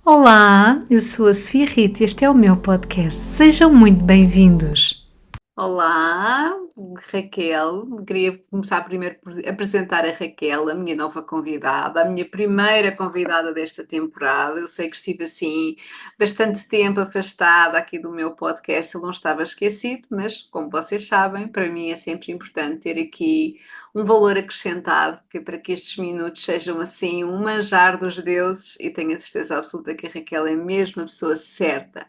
Olá, eu sou a Sofia Rita e este é o meu podcast. Sejam muito bem-vindos. Olá, Raquel. Queria começar primeiro por apresentar a Raquel, a minha nova convidada, a minha primeira convidada desta temporada. Eu sei que estive assim bastante tempo afastada aqui do meu podcast, ele não estava esquecido, mas como vocês sabem, para mim é sempre importante ter aqui um valor acrescentado, para que estes minutos sejam assim um manjar dos deuses e tenho a certeza absoluta que a Raquel é mesmo a pessoa certa.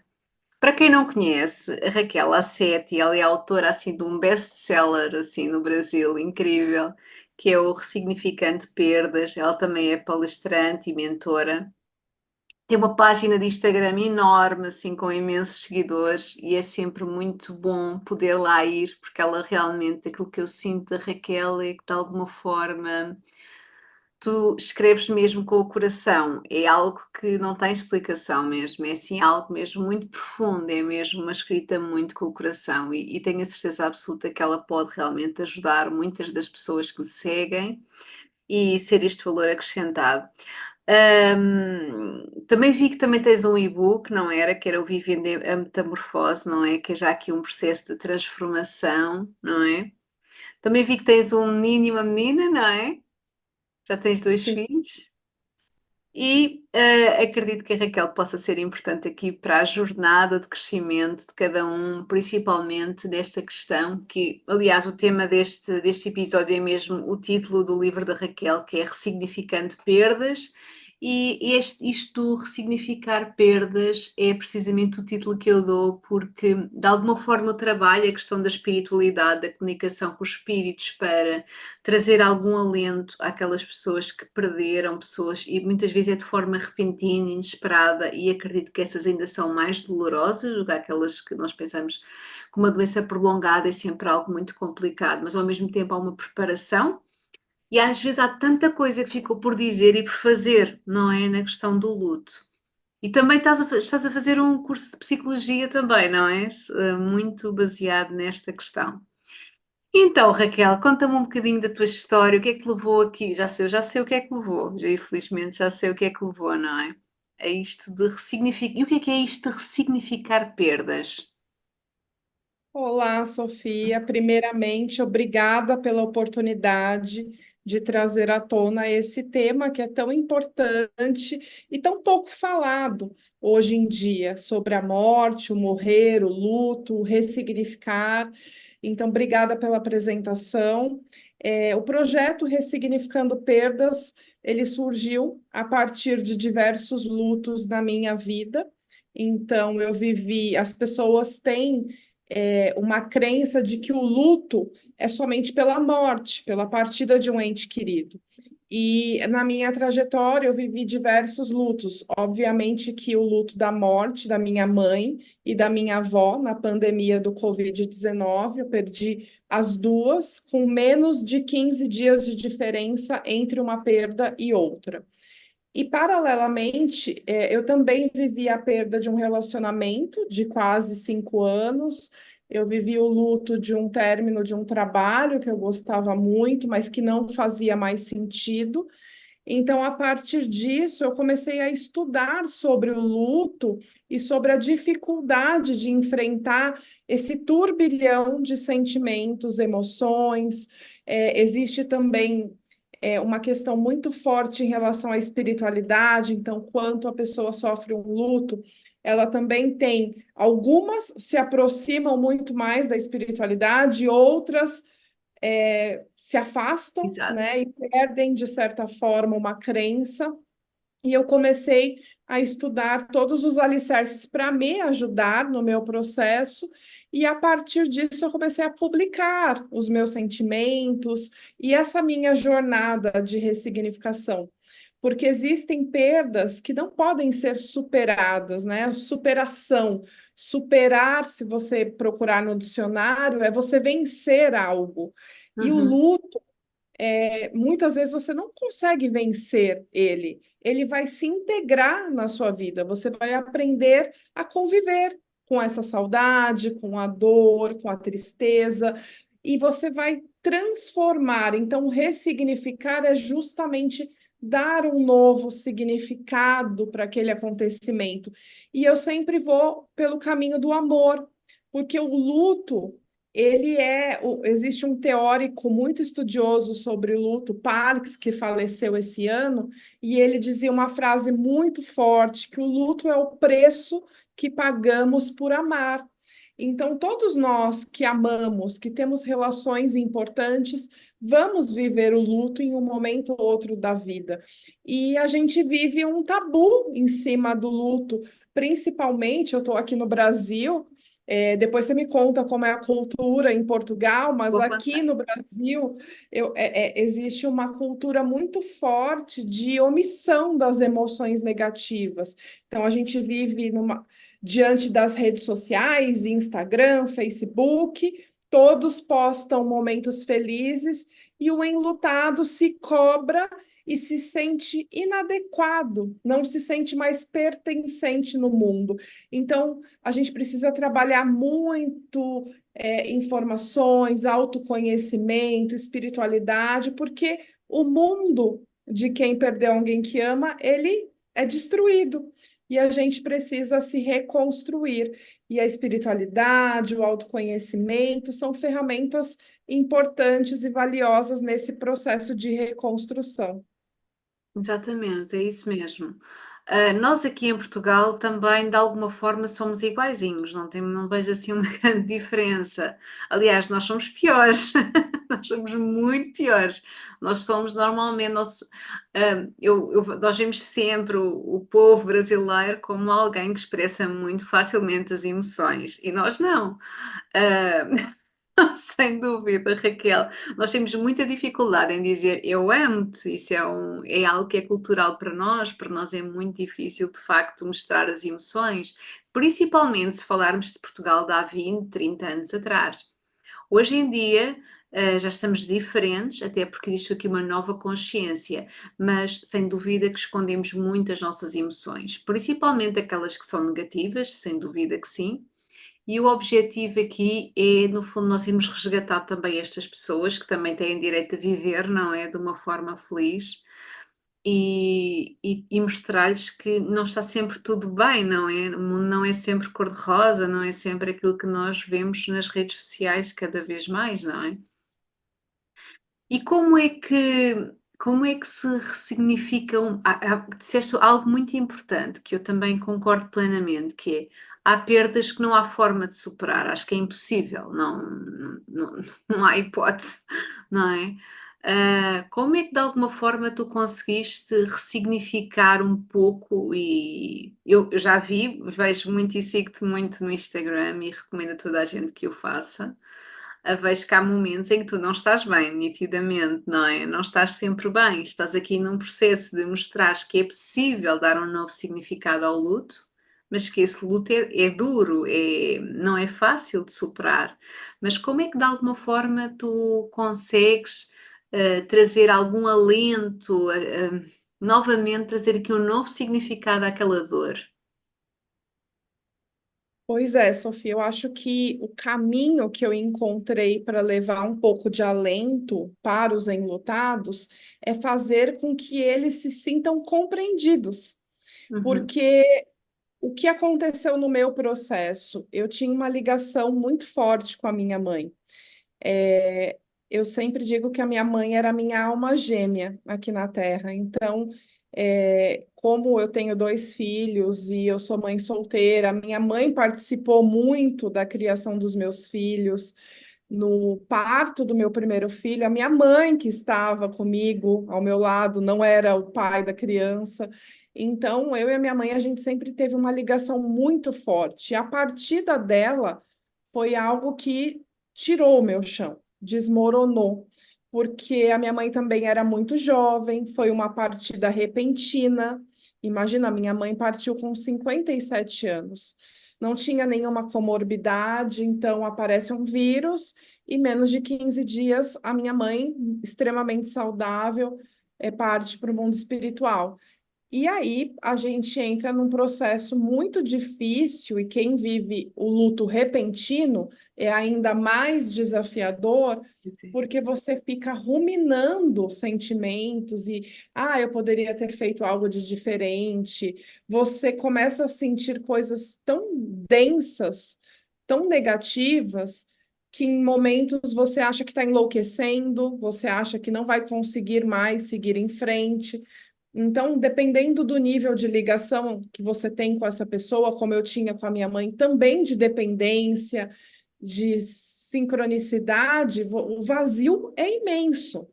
Para quem não conhece, a Raquel Assetti, ela é autora assim de um best-seller assim no Brasil, incrível, que é o Ressignificando Perdas. Ela também é palestrante e mentora. Tem uma página de Instagram enorme, assim, com imensos seguidores, e é sempre muito bom poder lá ir, porque ela realmente, aquilo que eu sinto da Raquel é que de alguma forma tu escreves mesmo com o coração, é algo que não tem explicação mesmo, é assim algo mesmo muito profundo, é mesmo uma escrita muito com o coração e tenho a certeza absoluta que ela pode realmente ajudar muitas das pessoas que me seguem e ser este valor acrescentado. Também vi que também tens um e-book, não era? Que era o Vivendo a Metamorfose, não é? Que é já aqui um processo de transformação, não é? Também vi que tens um menino e uma menina, não é? Já tens dois Sim. filhos? E acredito que a Raquel possa ser importante aqui para a jornada de crescimento de cada um, principalmente desta questão, que, aliás, o tema deste episódio é mesmo o título do livro da Raquel, que é Ressignificando Perdas. E isto do ressignificar perdas é precisamente o título que eu dou, porque de alguma forma eu trabalho a questão da espiritualidade, da comunicação com os espíritos para trazer algum alento àquelas pessoas que perderam pessoas e muitas vezes é de forma repentina, inesperada e acredito que essas ainda são mais dolorosas do que aquelas que nós pensamos que uma doença prolongada é sempre algo muito complicado, mas ao mesmo tempo há uma preparação e às vezes há tanta coisa que ficou por dizer e por fazer, não é? Na questão do luto. E também estás a fazer um curso de psicologia também, não é? Muito baseado nesta questão. Então, Raquel, conta-me um bocadinho da tua história, o que é que te levou aqui? Já sei o que é que levou, já infelizmente já sei o que é que levou, não é? É isto de ressignificar. E o que é isto de ressignificar perdas? Olá, Sofia. Primeiramente, obrigada pela oportunidade de trazer à tona esse tema que é tão importante e tão pouco falado hoje em dia sobre a morte, o morrer, o luto, o ressignificar. Então, obrigada pela apresentação. O projeto Ressignificando Perdas, ele surgiu a partir de diversos lutos na minha vida. Então, eu vivi, as pessoas têm uma crença de que o luto é somente pela morte, pela partida de um ente querido. E na minha trajetória eu vivi diversos lutos. Obviamente que o luto da morte da minha mãe e da minha avó na pandemia do Covid-19, eu perdi as duas com menos de 15 dias de diferença entre uma perda e outra. E, paralelamente, eu também vivi a perda de um relacionamento de quase 5 anos. Eu vivi o luto de um término de um trabalho que eu gostava muito, mas que não fazia mais sentido. Então, a partir disso, eu comecei a estudar sobre o luto e sobre a dificuldade de enfrentar esse turbilhão de sentimentos, emoções. Existe também uma questão muito forte em relação à espiritualidade. Então, quanto a pessoa sofre um luto, ela também tem algumas se aproximam muito mais da espiritualidade, outras se afastam, Exato. né, e perdem, de certa forma, uma crença. E eu comecei a estudar todos os alicerces para me ajudar no meu processo, e a partir disso eu comecei a publicar os meus sentimentos e essa minha jornada de ressignificação. Porque existem perdas que não podem ser superadas, né? Superação. Superar, se você procurar no dicionário, é você vencer algo. E o Uhum. luto, muitas vezes você não consegue vencer ele. Ele vai se integrar na sua vida. Você vai aprender a conviver com essa saudade, com a dor, com a tristeza, e você vai transformar. Então, ressignificar é justamente dar um novo significado para aquele acontecimento. E eu sempre vou pelo caminho do amor, porque o luto, existe um teórico muito estudioso sobre luto, Parks, que faleceu esse ano, e ele dizia uma frase muito forte, que o luto é o preço que pagamos por amar. Então, todos nós que amamos, que temos relações importantes, vamos viver o luto em um momento ou outro da vida. E a gente vive um tabu em cima do luto, principalmente, eu estou aqui no Brasil, depois você me conta como é a cultura em Portugal, mas Vou aqui contar. no Brasil existe uma cultura muito forte de omissão das emoções negativas. Então, a gente vive diante das redes sociais, Instagram, Facebook, todos postam momentos felizes e o enlutado se cobra e se sente inadequado, não se sente mais pertencente no mundo. Então, a gente precisa trabalhar muito informações, autoconhecimento, espiritualidade, porque o mundo de quem perdeu alguém que ama, ele é destruído. E a gente precisa se reconstruir. E a espiritualidade, o autoconhecimento são ferramentas importantes e valiosas nesse processo de reconstrução. Exatamente, é isso mesmo. Nós aqui em Portugal também, de alguma forma, somos iguaizinhos, não vejo assim uma grande diferença. Aliás, nós somos piores, nós somos muito piores. Nós somos normalmente, nós vemos sempre o povo brasileiro como alguém que expressa muito facilmente as emoções, e nós não. Ah, Sem dúvida, Raquel. Nós temos muita dificuldade em dizer eu amo-te, isso é algo que é cultural para nós é muito difícil de facto mostrar as emoções, principalmente se falarmos de Portugal de há 20, 30 anos atrás. Hoje em dia já estamos diferentes, até porque existe aqui uma nova consciência, mas sem dúvida que escondemos muito as nossas emoções, principalmente aquelas que são negativas, sem dúvida que sim, e o objetivo aqui é, no fundo, nós irmos resgatar também estas pessoas que também têm direito a viver, não é? De uma forma feliz e mostrar-lhes que não está sempre tudo bem, não é? O mundo não é sempre cor-de-rosa, não é sempre aquilo que nós vemos nas redes sociais cada vez mais, não é? E como é que se ressignificam disseste algo muito importante, que eu também concordo plenamente, que é, há perdas que não há forma de superar, acho que é impossível, não não há hipótese, não é? Como é que de alguma forma tu conseguiste ressignificar um pouco e eu já vejo muito e sigo-te muito no Instagram e recomendo a toda a gente que o faça, vejo que há momentos em que tu não estás bem, nitidamente, não é? Não estás sempre bem, estás aqui num processo de mostrar que é possível dar um novo significado ao luto, mas que esse luto é duro, não é fácil de superar. Mas como é que de alguma forma tu consegues trazer algum alento, novamente trazer aqui um novo significado àquela dor? Pois é, Sofia, eu acho que o caminho que eu encontrei para levar um pouco de alento para os enlutados é fazer com que eles se sintam compreendidos. Uhum, Porque o que aconteceu no meu processo? Eu tinha uma ligação muito forte com a minha mãe. É, eu sempre digo que a minha mãe era a minha alma gêmea aqui na Terra. Então, como eu tenho dois filhos e eu sou mãe solteira, minha mãe participou muito da criação dos meus filhos. No parto do meu primeiro filho, a minha mãe que estava comigo ao meu lado, não era o pai da criança. Então, eu e a minha mãe, a gente sempre teve uma ligação muito forte. E a partida dela foi algo que tirou o meu chão, desmoronou, porque a minha mãe também era muito jovem, foi uma partida repentina. Imagina, a minha mãe partiu com 57 anos. Não tinha nenhuma comorbidade, então aparece um vírus e menos de 15 dias a minha mãe, extremamente saudável, parte para o mundo espiritual. E aí a gente entra num processo muito difícil, e quem vive o luto repentino é ainda mais desafiador, porque você fica ruminando sentimentos e, eu poderia ter feito algo de diferente. Você começa a sentir coisas tão densas, tão negativas, que em momentos você acha que está enlouquecendo, você acha que não vai conseguir mais seguir em frente. Então, dependendo do nível de ligação que você tem com essa pessoa, como eu tinha com a minha mãe, também de dependência, de sincronicidade, o vazio é imenso.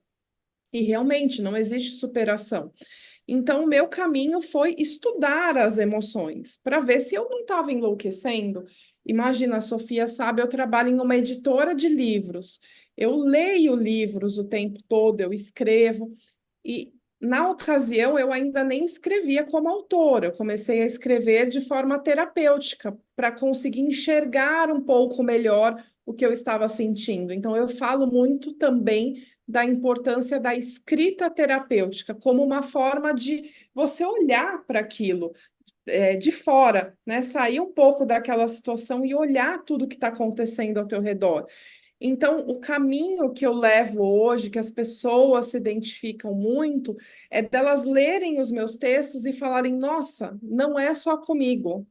E realmente não existe superação. Então, o meu caminho foi estudar as emoções, para ver se eu não estava enlouquecendo. Imagina, a Sofia sabe, eu trabalho em uma editora de livros. Eu leio livros o tempo todo, eu escrevo. E na ocasião eu ainda nem escrevia como autora, eu comecei a escrever de forma terapêutica, para conseguir enxergar um pouco melhor o que eu estava sentindo. Então eu falo muito também da importância da escrita terapêutica como uma forma de você olhar para aquilo de fora, né? Sair um pouco daquela situação e olhar tudo que está acontecendo ao teu redor. Então, o caminho que eu levo hoje, que as pessoas se identificam muito, é delas lerem os meus textos e falarem: nossa, não é só comigo.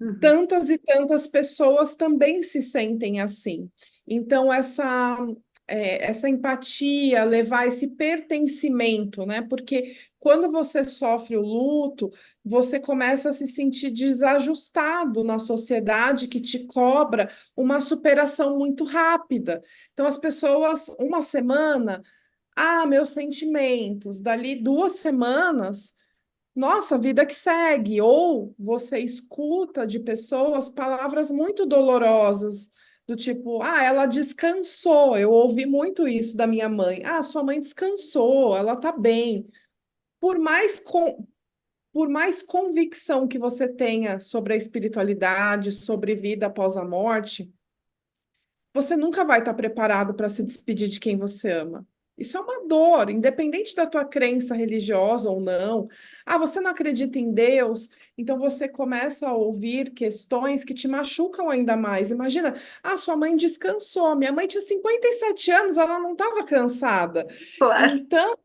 Uhum. Tantas e tantas pessoas também se sentem assim. Então, essa empatia, levar esse pertencimento, né? Porque quando você sofre o luto, você começa a se sentir desajustado na sociedade que te cobra uma superação muito rápida. Então, as pessoas, uma semana, meus sentimentos, dali 2 semanas. Nossa, vida que segue. Ou você escuta de pessoas palavras muito dolorosas, do tipo, ela descansou. Eu ouvi muito isso da minha mãe. Sua mãe descansou, ela tá bem. Por mais, por mais convicção que você tenha sobre a espiritualidade, sobre vida após a morte, você nunca vai estar preparado para se despedir de quem você ama. Isso é uma dor, independente da tua crença religiosa ou não. Você não acredita em Deus, então você começa a ouvir questões que te machucam ainda mais. Imagina, sua mãe descansou. Minha mãe tinha 57 anos, ela não estava cansada. Claro. Então,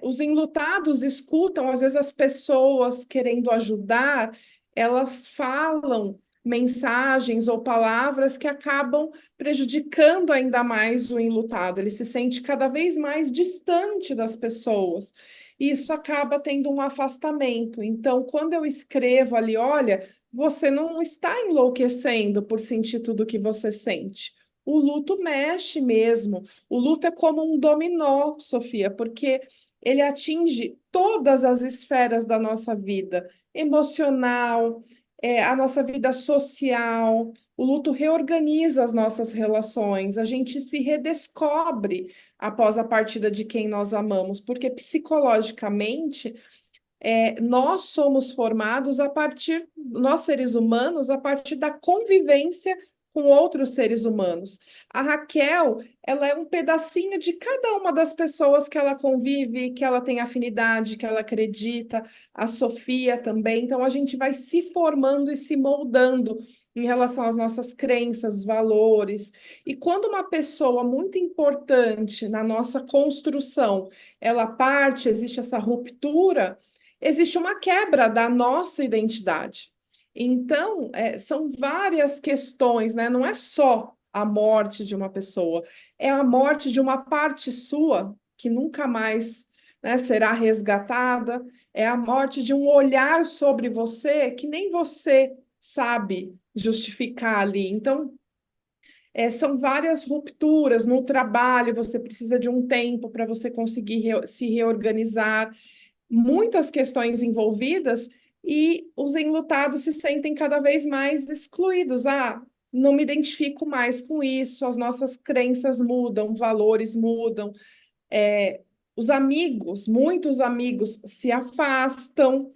os enlutados escutam, às vezes as pessoas querendo ajudar, elas falam mensagens ou palavras que acabam prejudicando ainda mais o enlutado. Ele se sente cada vez mais distante das pessoas. E isso acaba tendo um afastamento. Então, quando eu escrevo ali, olha, você não está enlouquecendo por sentir tudo que você sente. O luto mexe mesmo. O luto é como um dominó, Sofia, porque ele atinge todas as esferas da nossa vida, emocional, a nossa vida social. O luto reorganiza as nossas relações, a gente se redescobre após a partida de quem nós amamos, porque psicologicamente nós somos formados a partir, nós seres humanos, a partir da convivência com outros seres humanos. A Raquel, ela é um pedacinho de cada uma das pessoas que ela convive, que ela tem afinidade, que ela acredita, a Sofia também. Então, a gente vai se formando e se moldando em relação às nossas crenças, valores. E quando uma pessoa muito importante na nossa construção, ela parte, existe essa ruptura, existe uma quebra da nossa identidade. Então, são várias questões, né? Não é só a morte de uma pessoa, é a morte de uma parte sua que nunca mais, né, será resgatada, é a morte de um olhar sobre você que nem você sabe justificar ali. Então, são várias rupturas no trabalho, você precisa de um tempo para você conseguir se reorganizar, muitas questões envolvidas e os enlutados se sentem cada vez mais excluídos. Não me identifico mais com isso, as nossas crenças mudam, valores mudam, os amigos, muitos amigos se afastam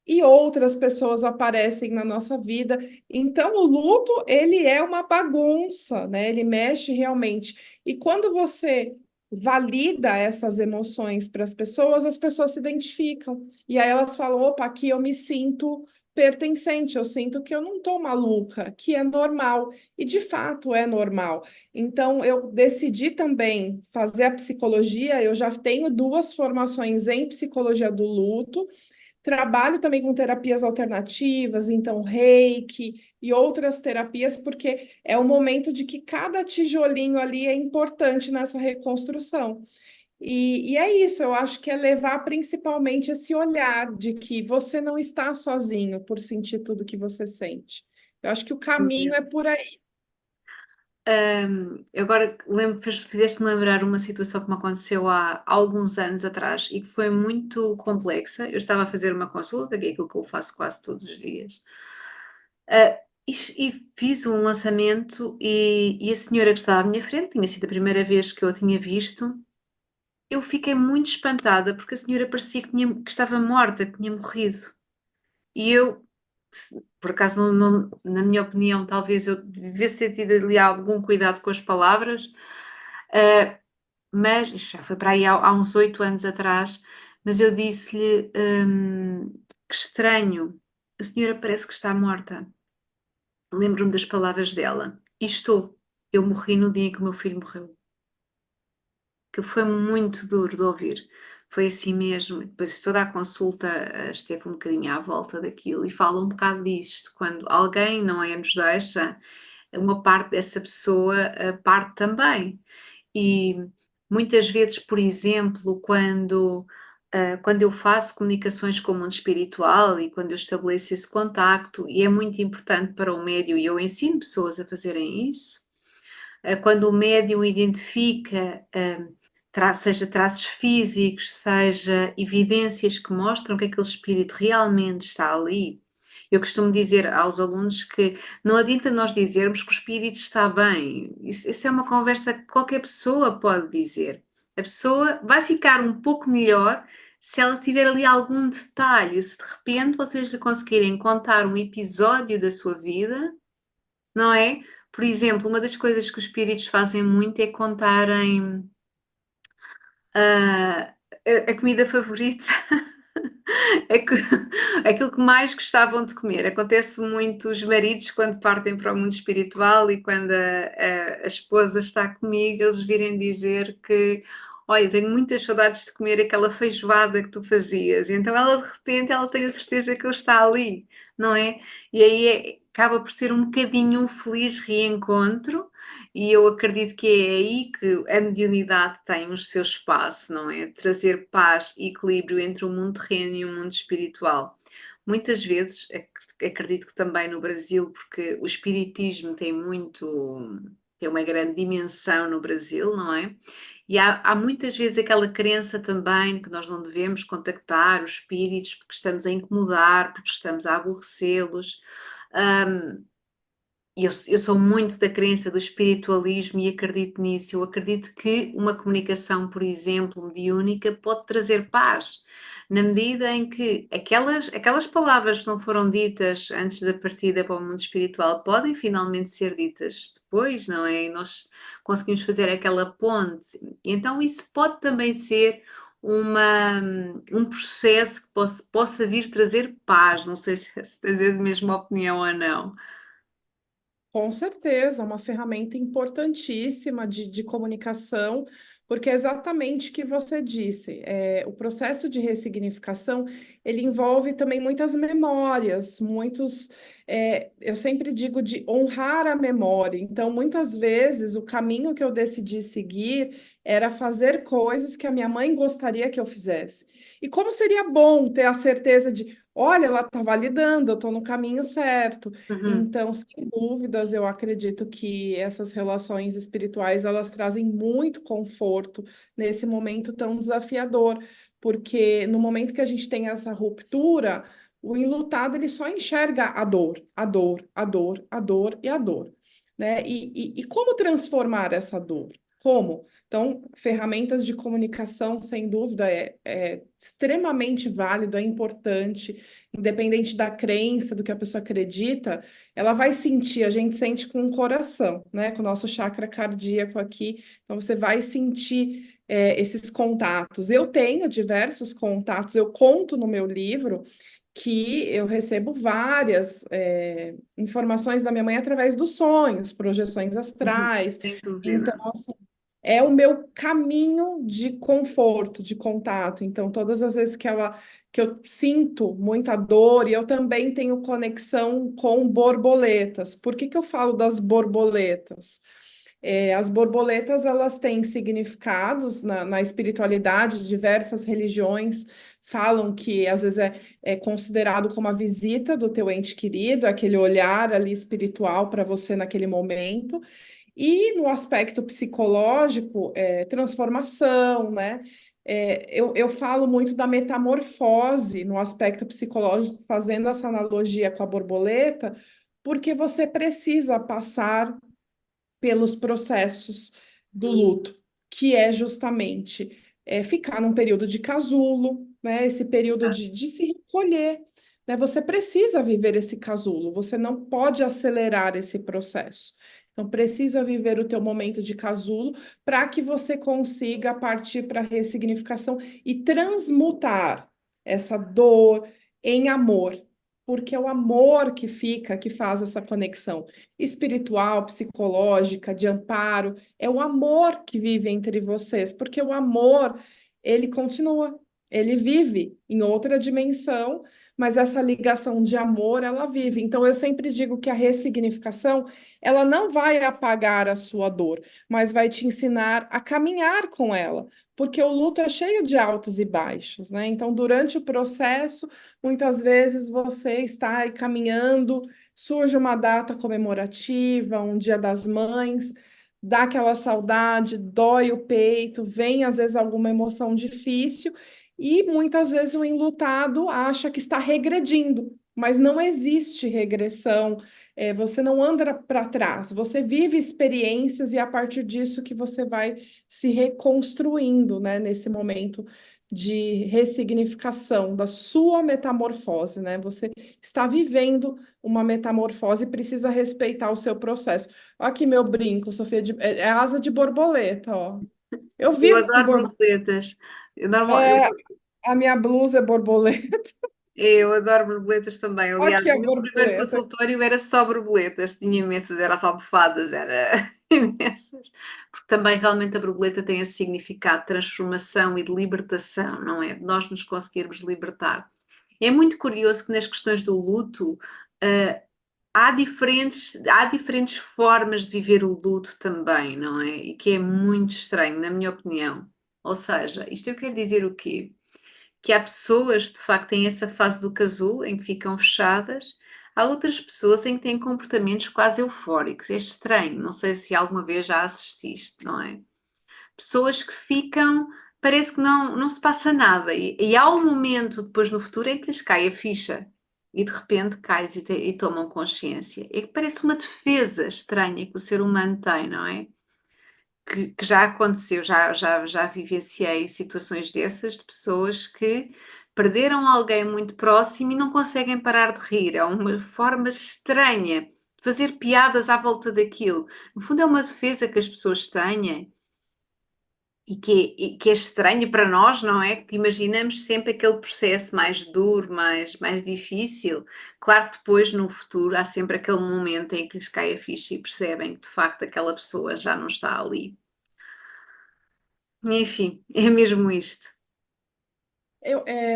e outras pessoas aparecem na nossa vida. Então, o luto, ele é uma bagunça, né? Ele mexe realmente. E quando você valida essas emoções para as pessoas se identificam. E aí elas falam: opa, aqui eu me sinto pertencente, eu sinto que eu não estou maluca, que é normal. E de fato é normal. Então eu decidi também fazer a psicologia, eu já tenho duas formações em psicologia do luto. Trabalho também com terapias alternativas, então reiki e outras terapias, porque é o momento de que cada tijolinho ali é importante nessa reconstrução. E é isso, eu acho que é levar principalmente esse olhar de que você não está sozinho por sentir tudo que você sente. Eu acho que o caminho é por aí. Eu agora fizeste-me lembrar uma situação que me aconteceu há alguns anos atrás e que foi muito complexa. Eu estava a fazer uma consulta, que é aquilo que eu faço quase todos os dias, ah, e fiz um lançamento e a senhora que estava à minha frente, tinha sido a primeira vez que eu a tinha visto, eu fiquei muito espantada porque a senhora parecia que estava morta, que tinha morrido. E eu, por acaso, na minha opinião, talvez eu devesse ter tido ali algum cuidado com as palavras, ah, mas isto já foi para aí há uns 8 anos atrás, mas eu disse-lhe, que estranho, a senhora parece que está morta. Lembro-me das palavras dela. E estou. Eu morri no dia em que o meu filho morreu. Aquilo foi muito duro de ouvir. Foi assim mesmo. Depois toda a consulta esteve um bocadinho à volta daquilo e fala um bocado disto. Quando alguém não é, nos deixa, uma parte dessa pessoa parte também. E muitas vezes, por exemplo, quando eu faço comunicações com o mundo espiritual e quando eu estabeleço esse contacto, e é muito importante para o médium, e eu ensino pessoas a fazerem isso, quando o médium identifica, seja traços físicos, seja evidências que mostram que aquele espírito realmente está ali. Eu costumo dizer aos alunos que não adianta nós dizermos que o espírito está bem. Isso é uma conversa que qualquer pessoa pode dizer. A pessoa vai ficar um pouco melhor se ela tiver ali algum detalhe, se de repente vocês lhe conseguirem contar um episódio da sua vida, não é? Por exemplo, uma das coisas que os espíritos fazem muito é contarem ah, a comida favorita. É que, aquilo que mais gostavam de comer. Acontece muito os maridos quando partem para o mundo espiritual e quando a esposa está comigo, eles virem dizer que, olha, tenho muitas saudades de comer aquela feijoada que tu fazias. E então ela de repente ela tem a certeza que ele está ali, não é? E aí acaba por ser um bocadinho um feliz reencontro. E eu acredito que é aí que a mediunidade tem o seu espaço, não é? Trazer paz e equilíbrio entre o mundo terreno e o mundo espiritual. Muitas vezes, acredito que também no Brasil, porque o espiritismo tem uma grande dimensão no Brasil, não é? E há muitas vezes aquela crença também de que nós não devemos contactar os espíritos porque estamos a incomodar, porque estamos a aborrecê-los. Hum, eu sou muito da crença do espiritualismo e acredito nisso. Eu acredito que uma comunicação, por exemplo, mediúnica, pode trazer paz, na medida em que aquelas palavras que não foram ditas antes da partida para o mundo espiritual podem finalmente ser ditas depois, não é? E nós conseguimos fazer aquela ponte. E então, isso pode também ser um processo que possa vir trazer paz. Não sei se tens a mesma opinião ou não. Com certeza, uma ferramenta importantíssima de comunicação, porque é exatamente o que você disse. O processo de ressignificação, ele envolve também muitas memórias, eu sempre digo de honrar a memória. Então, muitas vezes, o caminho que eu decidi seguir era fazer coisas que a minha mãe gostaria que eu fizesse. E como seria bom ter a certeza de, olha, ela está validando, eu estou no caminho certo. Uhum. Então, sem dúvidas, eu acredito que essas relações espirituais elas trazem muito conforto nesse momento tão desafiador, porque no momento que a gente tem essa ruptura, o enlutado ele só enxerga a dor, a dor, a dor, a dor e a dor, né? E como transformar essa dor? Como? Então, ferramentas de comunicação, sem dúvida, é extremamente válido, é importante, independente da crença, do que a pessoa acredita, ela vai sentir, a gente sente com o coração, né? Com o nosso chakra cardíaco aqui. Então, você vai sentir esses contatos. Eu tenho diversos contatos, eu conto no meu livro que eu recebo várias informações da minha mãe através dos sonhos, projeções Uhum. astrais. Sem Então, dúvida. assim, é o meu caminho de conforto, de contato. Então, todas as vezes que eu sinto muita dor, e eu também tenho conexão com borboletas. Por que que eu falo das borboletas? As borboletas, elas têm significados na espiritualidade, diversas religiões falam que às vezes é considerado como a visita do teu ente querido, aquele olhar ali espiritual para você naquele momento. E no aspecto psicológico, transformação, né? Eu falo muito da metamorfose no aspecto psicológico, fazendo essa analogia com a borboleta, porque você precisa passar pelos processos do luto, que é justamente ficar num período de casulo, né? Esse período Exato. de se recolher, né? Você precisa viver esse casulo, você não pode acelerar esse processo. Então, precisa viver o teu momento de casulo para que você consiga partir para a ressignificação e transmutar essa dor em amor, porque é o amor que fica, que faz essa conexão espiritual, psicológica, de amparo. É o amor que vive entre vocês, porque o amor, ele continua, ele vive em outra dimensão, mas essa ligação de amor, ela vive. Então, eu sempre digo que a ressignificação, ela não vai apagar a sua dor, mas vai te ensinar a caminhar com ela. Porque o luto é cheio de altos e baixos, né? Então, durante o processo, muitas vezes você está aí caminhando, surge uma data comemorativa, um Dia das Mães, dá aquela saudade, dói o peito, vem às vezes alguma emoção difícil, e muitas vezes o enlutado acha que está regredindo, mas não existe regressão, você não anda para trás, você vive experiências e é a partir disso que você vai se reconstruindo, né, nesse momento de ressignificação da sua metamorfose, né? Você está vivendo uma metamorfose e precisa respeitar o seu processo. Olha aqui meu brinco, Sofia, é asa de borboleta, ó. Eu Eu vivo com adoro borboleta. borboletas. Eu, normal, É, a minha blusa é borboleta. eu adoro borboletas também. Olha Aliás, aqui o a meu primeiro borboleta. consultório era só borboletas. Tinha imensas, era as almofadas, era imensas. Porque também realmente a borboleta tem esse significado de transformação e de libertação, não é? De nós nos conseguirmos libertar. É muito curioso que nas questões do luto, eh, há diferentes formas de viver o luto também, não é? E que é muito estranho, na minha opinião. Ou seja, isto eu quero dizer o quê? Que há pessoas, de facto, têm essa fase do casulo em que ficam fechadas, há outras pessoas em que têm comportamentos quase eufóricos. É estranho, não sei se alguma vez já assististe, não é? Pessoas que ficam, parece que não se passa nada, e há um momento depois no futuro em que lhes cai a ficha. E de repente cai e tomam consciência. É que parece uma defesa estranha que o ser humano tem, não é? Que já aconteceu, já vivenciei situações dessas, de pessoas que perderam alguém muito próximo e não conseguem parar de rir. É uma forma estranha de fazer piadas à volta daquilo. No fundo, é uma defesa que as pessoas têm e que é estranho para nós, não é? Que imaginamos sempre aquele processo mais duro, mais difícil. Claro que depois, no futuro, há sempre aquele momento em que lhes cai a ficha e percebem que, de facto, aquela pessoa já não está ali. Enfim, é mesmo isto.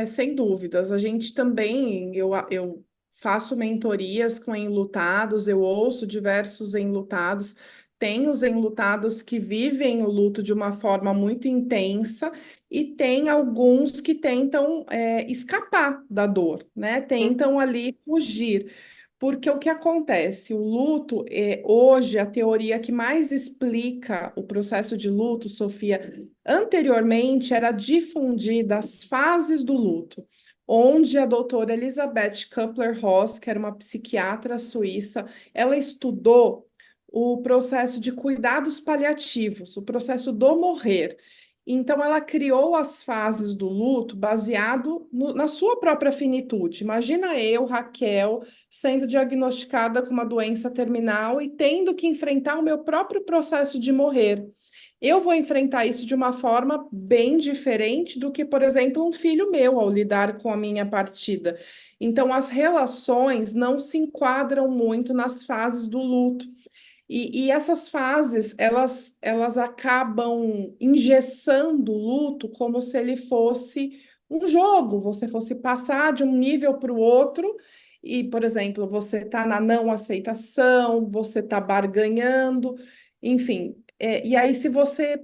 Sem dúvidas, a gente também, eu faço mentorias com enlutados, eu ouço diversos enlutados, tem os enlutados que vivem o luto de uma forma muito intensa e tem alguns que tentam escapar da dor, né? Tentam ali fugir. Porque o que acontece? O luto, hoje, a teoria que mais explica o processo de luto, Sofia, anteriormente era difundida as fases do luto, onde a doutora Elizabeth Kubler-Ross, que era uma psiquiatra suíça, ela estudou o processo de cuidados paliativos, o processo do morrer. Então, ela criou as fases do luto baseado na sua própria finitude. Imagina eu, Raquel, sendo diagnosticada com uma doença terminal e tendo que enfrentar o meu próprio processo de morrer. eu vou enfrentar isso de uma forma bem diferente do que, por exemplo, um filho meu ao lidar com a minha partida. Então, as relações não se enquadram muito nas fases do luto. E essas fases, elas acabam engessando o luto como se ele fosse um jogo, você fosse passar de um nível para o outro, e, por exemplo, você está na não aceitação, você está barganhando, enfim. E aí, se você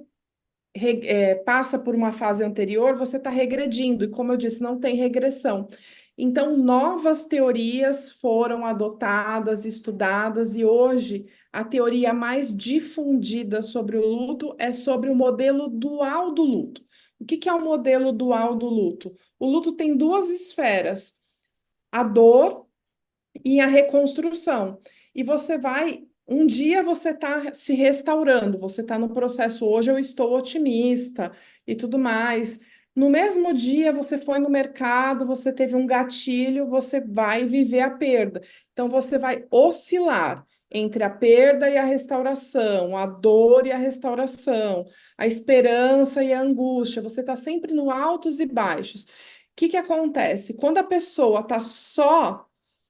passa por uma fase anterior, você está regredindo, e como eu disse, não tem regressão. Então, novas teorias foram adotadas, estudadas, e hoje a teoria mais difundida sobre o luto é sobre o modelo dual do luto. O que que é o modelo dual do luto? O luto tem duas esferas, a dor e a reconstrução. E você vai, um dia você está se restaurando, você está no processo, hoje eu estou otimista e tudo mais. No mesmo dia você foi no mercado, você teve um gatilho, você vai viver a perda. Então você vai oscilar entre a perda e a restauração, a dor e a restauração, a esperança e a angústia. Você está sempre no altos e baixos. O que que acontece? Quando a pessoa está só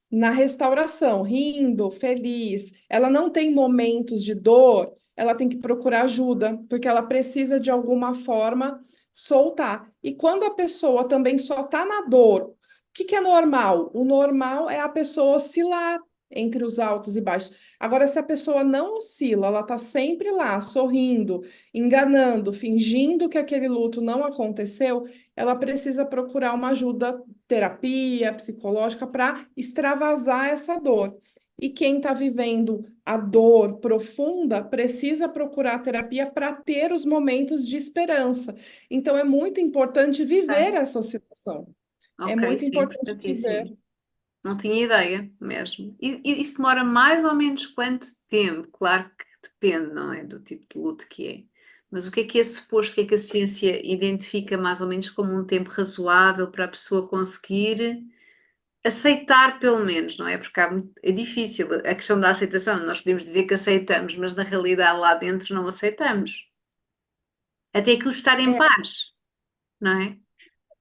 na restauração, rindo, feliz, ela não tem momentos de dor, ela tem que procurar ajuda, porque ela precisa de alguma forma soltar. E quando a pessoa também só está na dor, o que que é normal? O normal é a pessoa oscilar entre os altos e baixos. Agora, se a pessoa não oscila, ela está sempre lá, sorrindo, enganando, fingindo que aquele luto não aconteceu, ela precisa procurar uma ajuda, terapia psicológica, para extravasar essa dor. E quem está vivendo a dor profunda precisa procurar terapia para ter os momentos de esperança. Então, é muito importante viver Ok, essa situação. É ok, muito sim, importante importantíssimo. viver. Não tinha ideia mesmo. E isso demora mais ou menos quanto tempo? Claro que depende, não é? Do tipo de luto que é. Mas o que é suposto, o que é que a ciência identifica mais ou menos como um tempo razoável para a pessoa conseguir aceitar, pelo menos, não é? Porque é difícil a questão da aceitação. Nós podemos dizer que aceitamos, mas na realidade lá dentro não aceitamos. Até aquilo estar em É, paz, não é?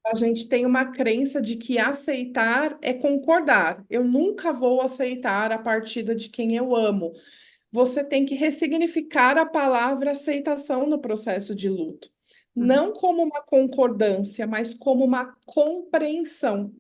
a gente tem uma crença de que aceitar é concordar. Eu nunca vou aceitar a partida de quem eu amo. Você tem que ressignificar a palavra aceitação no processo de luto. Uhum. Não como uma concordância, mas como uma compreensão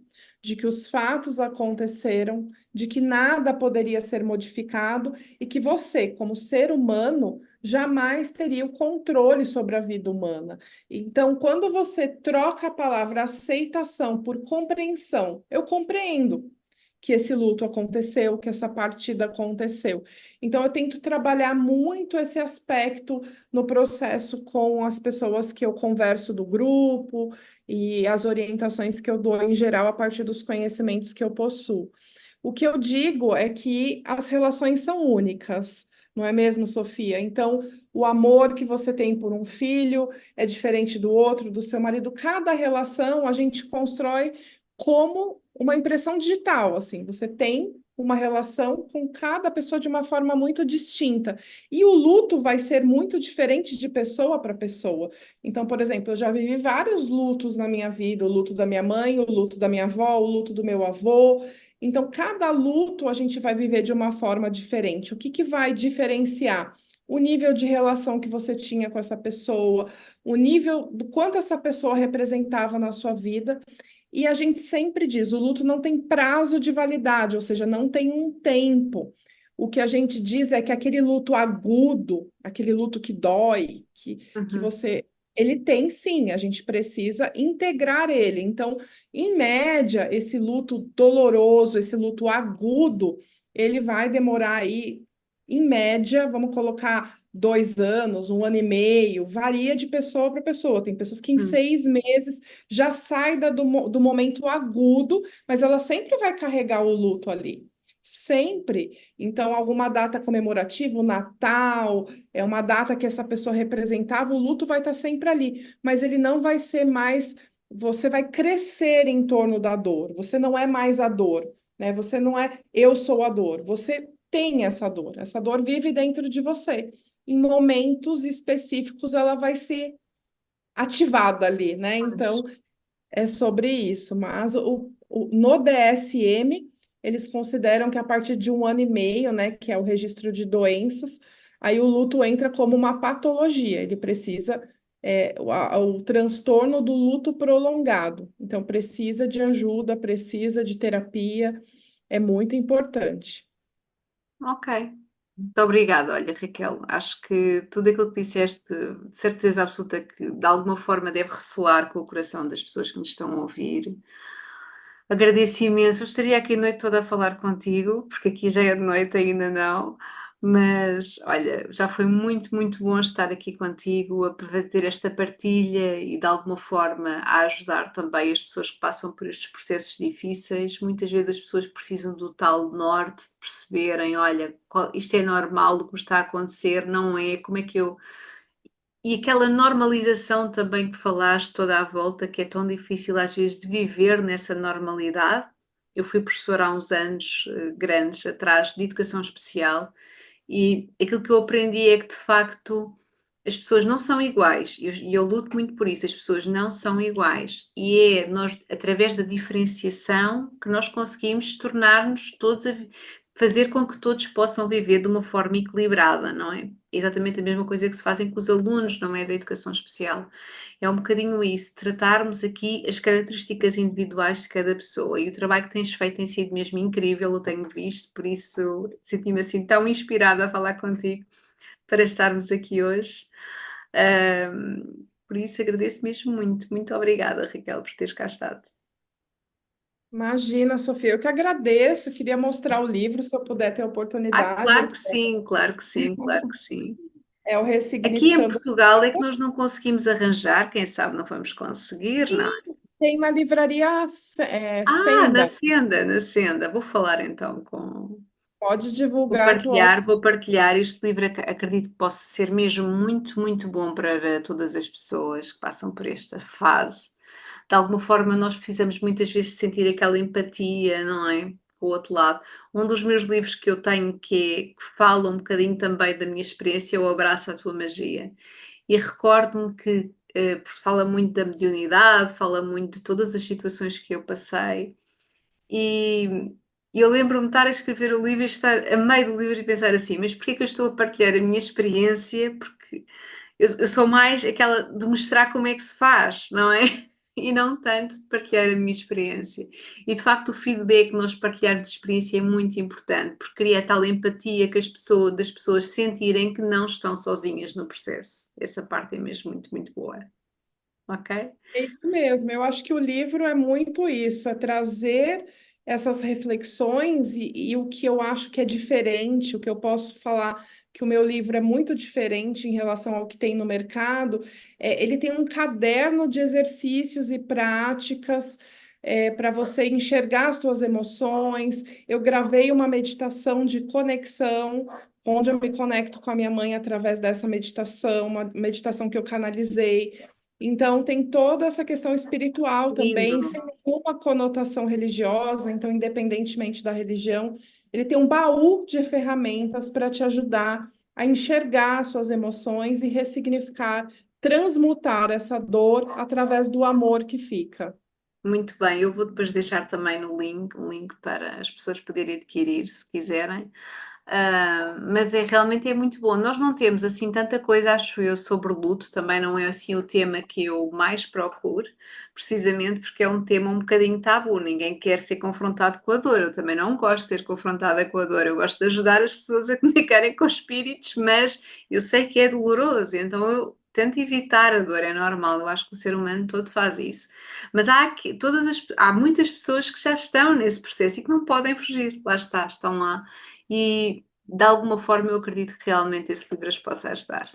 de que os fatos aconteceram, de que nada poderia ser modificado e que você, como ser humano, jamais teria o controle sobre a vida humana. Então, quando você troca a palavra aceitação por compreensão, eu compreendo que esse luto aconteceu, que essa partida aconteceu. Então, eu tento trabalhar muito esse aspecto no processo com as pessoas que eu converso do grupo e as orientações que eu dou em geral a partir dos conhecimentos que eu possuo. O que eu digo é que as relações são únicas. Não é mesmo, Sofia? Então, o amor que você tem por um filho é diferente do outro, do seu marido. Cada relação a gente constrói como uma impressão digital, assim. Você tem uma relação com cada pessoa de uma forma muito distinta. E o luto vai ser muito diferente de pessoa para pessoa. Então, por exemplo, eu já vivi vários lutos na minha vida, o luto da minha mãe, o luto da minha avó, o luto do meu avô. Então, cada luto a gente vai viver de uma forma diferente. O que que vai diferenciar? O nível de relação que você tinha com essa pessoa, o nível do quanto essa pessoa representava na sua vida. E a gente sempre diz, o luto não tem prazo de validade, ou seja, não tem um tempo. O que a gente diz é que aquele luto agudo, aquele luto que dói, que Uhum. você. Ele tem sim, a gente precisa integrar ele. Então, em média, esse luto doloroso, esse luto agudo, ele vai demorar aí, em média, vamos colocar 2 anos, 1 ano e meio, varia de pessoa para pessoa. Tem pessoas que em Uhum. 6 meses já sai do momento agudo, mas ela sempre vai carregar o luto ali. Sempre. Então, alguma data comemorativa, o Natal, é uma data que essa pessoa representava, o luto vai estar sempre ali, mas ele não vai ser mais. Você vai crescer em torno da dor, você não é mais a dor, né? Você não é eu sou a dor, você tem essa dor vive dentro de você. em momentos específicos ela vai ser ativada ali, né? Pois. Então, é sobre isso. Mas no DSM, eles consideram que a partir de 1 ano e meio, né, que é o registro de doenças, aí o luto entra como uma patologia. Ele precisa, o transtorno do luto prolongado. Então, precisa de ajuda, precisa de terapia, é muito importante. Ok. Muito obrigada, olha, Raquel. Acho que tudo aquilo que disseste, de certeza absoluta que de alguma forma deve ressoar com o coração das pessoas que nos estão a ouvir. Agradeço imenso. Eu estaria aqui a noite toda a falar contigo, porque aqui já é de noite, ainda não. Mas olha, já foi muito, muito bom estar aqui contigo, a ter esta partilha e de alguma forma a ajudar também as pessoas que passam por estes processos difíceis. Muitas vezes as pessoas precisam do tal norte, de perceberem, olha, isto é normal, o que me está a acontecer, não é? Como é que eu e aquela normalização também que falaste toda à volta, que é tão difícil às vezes de viver nessa normalidade. Eu fui professora há uns anos grandes atrás de educação especial e aquilo que eu aprendi é que de facto as pessoas não são iguais e eu luto muito por isso, as pessoas não são iguais e é nós, através da diferenciação, que nós conseguimos tornar-nos todos fazer com que todos possam viver de uma forma equilibrada, não é? É exatamente a mesma coisa que se fazem com os alunos, não é? Da educação especial. É um bocadinho isso, tratarmos aqui as características individuais de cada pessoa e o trabalho que tens feito tem sido mesmo incrível, eu tenho visto, por isso senti-me assim tão inspirada a falar contigo para estarmos aqui hoje. Por isso agradeço mesmo muito, muito obrigada, Raquel, por teres cá estado. Imagina, Sofia, eu que agradeço, queria mostrar o livro, se eu puder ter a oportunidade. Claro que sim, claro que sim, claro que sim. É o Aqui em Ressignificando. Portugal é que nós não conseguimos arranjar, quem sabe não vamos conseguir, não é? Tem na livraria Ah, Senda. Na Senda. Vou falar então com. Pode divulgar que o Vou partilhar. Este livro acredito que possa ser mesmo muito, muito bom para todas as pessoas que passam por esta fase. De alguma forma, nós precisamos muitas vezes sentir aquela empatia, não é? Com o outro lado. Um dos meus livros que eu tenho que fala um bocadinho também da minha experiência é o Abraço à Tua Magia. E recordo-me que fala muito da mediunidade, fala muito de todas as situações que eu passei e eu lembro-me de estar a escrever o livro e estar a meio do livro e pensar assim, mas porquê que eu estou a partilhar a minha experiência? Porque eu sou mais aquela de mostrar como é que se faz, não é? E não tanto de partilhar a minha experiência. E de facto o feedback que nós partilharmos de experiência é muito importante, porque cria tal empatia que das pessoas sentirem que não estão sozinhas no processo. Essa parte é mesmo muito, muito boa. Ok? É isso mesmo, eu acho que o livro é muito isso, é trazer essas reflexões e o que eu acho que é diferente, o que eu posso falar que o meu livro é muito diferente em relação ao que tem no mercado, ele tem um caderno de exercícios e práticas para você enxergar as suas emoções. Eu gravei uma meditação de conexão, onde eu me conecto com a minha mãe através dessa meditação, uma meditação que eu canalizei. Então, tem toda essa questão espiritual também, Lindo. sem nenhuma conotação religiosa. Então, independentemente da religião, ele tem um baú de ferramentas para te ajudar a enxergar suas emoções e ressignificar, transmutar essa dor através do amor que fica. Muito bem, eu vou depois deixar também no link, um link para as pessoas poderem adquirir, se quiserem. Mas realmente é muito bom. Nós não temos assim tanta coisa, acho eu, sobre luto, também não é assim o tema que eu mais procuro, precisamente porque é um tema um bocadinho tabu, ninguém quer ser confrontado com a dor. Eu também não gosto de ser confrontada com a dor, eu gosto de ajudar as pessoas a comunicarem com os espíritos, mas eu sei que é doloroso, então eu tento evitar a dor, é normal, eu acho que o ser humano todo faz isso. Mas há muitas pessoas que já estão nesse processo e que não podem fugir, lá está, estão lá. E de alguma forma eu acredito que realmente esse livro as possa ajudar.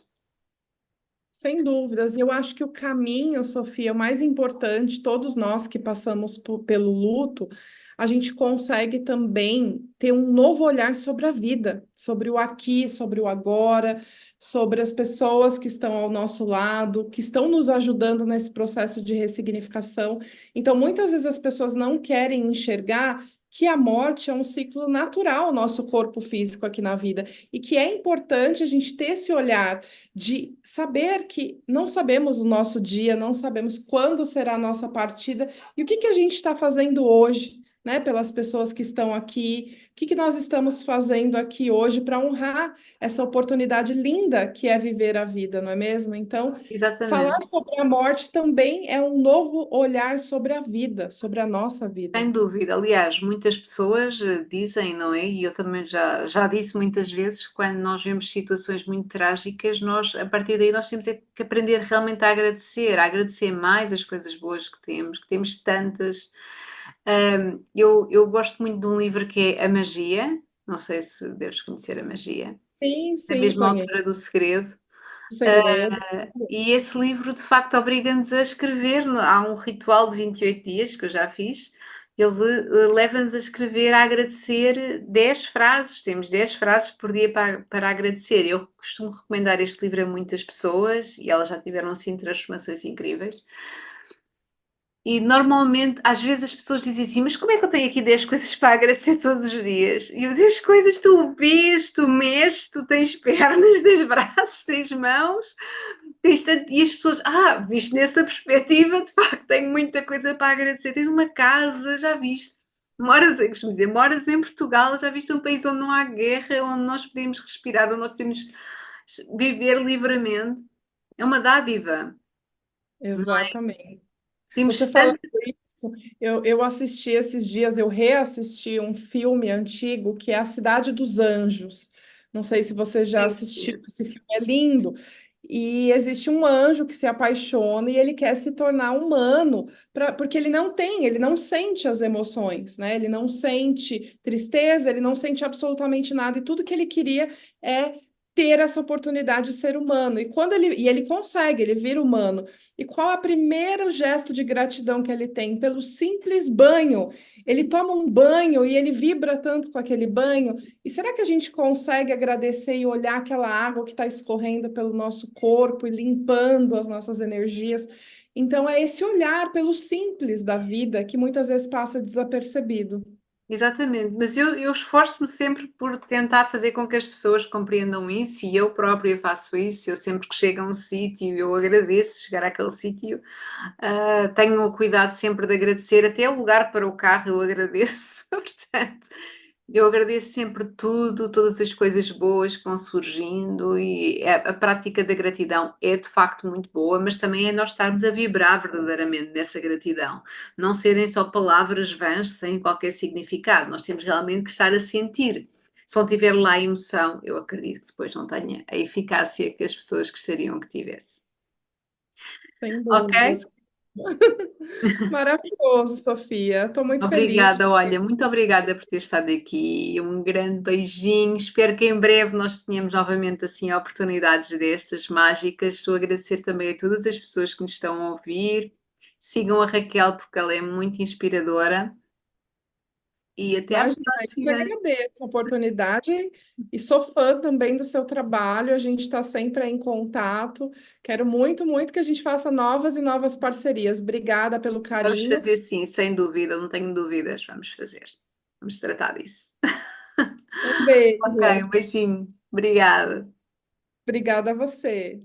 Sem dúvidas, eu acho que o caminho, Sofia, o mais importante, todos nós que passamos pelo luto, a gente consegue também ter um novo olhar sobre a vida, sobre o aqui, sobre o agora, sobre as pessoas que estão ao nosso lado, que estão nos ajudando nesse processo de ressignificação. Então, muitas vezes as pessoas não querem enxergar que a morte é um ciclo natural, nosso corpo físico aqui na vida, e que é importante a gente ter esse olhar de saber que não sabemos o nosso dia, não sabemos quando será a nossa partida, e o que que a gente está fazendo hoje, né, pelas pessoas que estão aqui, o que que nós estamos fazendo aqui hoje para honrar essa oportunidade linda que é viver a vida, não é mesmo? Então, falar Exatamente. sobre a morte também é um novo olhar sobre a vida, sobre a nossa vida. Sem dúvida. Aliás, muitas pessoas dizem, não é? E eu também já disse muitas vezes, quando nós vemos situações muito trágicas, nós, a partir daí, nós temos é que aprender realmente a agradecer mais as coisas boas que temos tantas. Eu gosto muito de um livro que é A Magia, não sei se deves conhecer A Magia, Sim, da sim, mesma conheço autora do Segredo. o segredo. E esse livro, de facto, obriga-nos a escrever. Há um ritual de 28 dias que eu já fiz. Ele leva-nos a escrever, a agradecer 10 frases. Temos 10 frases por dia para agradecer. Eu costumo recomendar este livro a muitas pessoas e elas já tiveram, assim, transformações incríveis. E normalmente, às vezes as pessoas dizem assim: "Mas como é que eu tenho aqui 10 coisas para agradecer todos os dias?" E eu: "10 coisas, tu vês, tu mexes, tu tens pernas, tens braços, tens mãos, tens tanto." E as pessoas: "Ah, visto nessa perspectiva, de facto tenho muita coisa para agradecer. Tens uma casa, já viste, moras, eu costumo dizer, moras em Portugal, já viste um país onde não há guerra, onde nós podemos respirar, onde nós podemos viver livremente. É uma dádiva. Exatamente. Temos Você falando tanto." isso, eu assisti esses dias, eu reassisti um filme antigo que é A Cidade dos Anjos. Não sei se você já Sim, assistiu, sim. esse filme é lindo. E existe um anjo que se apaixona e ele quer se tornar humano, porque ele não sente as emoções, né? Ele não sente tristeza, ele não sente absolutamente nada, e tudo que ele queria é ter essa oportunidade de ser humano. E ele consegue, ele vira humano. E qual é o primeiro gesto de gratidão que ele tem? Pelo simples banho. Ele toma um banho e ele vibra tanto com aquele banho. E será que a gente consegue agradecer e olhar aquela água que está escorrendo pelo nosso corpo e limpando as nossas energias? Então, é esse olhar pelo simples da vida que muitas vezes passa desapercebido. Exatamente, mas eu esforço-me sempre por tentar fazer com que as pessoas compreendam isso e eu própria faço isso. Eu sempre que chego a um sítio, eu agradeço chegar àquele sítio, tenho o cuidado sempre de agradecer, até o lugar para o carro eu agradeço, portanto, eu agradeço sempre tudo, todas as coisas boas que vão surgindo e a prática da gratidão é de facto muito boa, mas também é nós estarmos a vibrar verdadeiramente nessa gratidão, não serem só palavras vãs sem qualquer significado, nós temos realmente que estar a sentir. Se não tiver lá a emoção, eu acredito que depois não tenha a eficácia que as pessoas gostariam que tivesse. Sem Ok? dúvidas. Maravilhoso, Sofia. Estou muito feliz de Obrigada, olha, muito obrigada por ter estado aqui. Um grande beijinho. Espero que em breve nós tenhamos novamente assim oportunidades destas mágicas. Estou a agradecer também a todas as pessoas que nos estão a ouvir. Sigam a Raquel porque ela é muito inspiradora e até à Imagina, eu que próxima. agradeço a oportunidade e sou fã também do seu trabalho. A gente está sempre em contato. Quero muito, muito que a gente faça novas e novas parcerias. Obrigada pelo Vamos carinho. fazer sim, sem dúvida, não tenho dúvidas. Vamos fazer. Vamos tratar disso. Um Ok, beijo. um beijinho. Obrigada. Obrigada a você.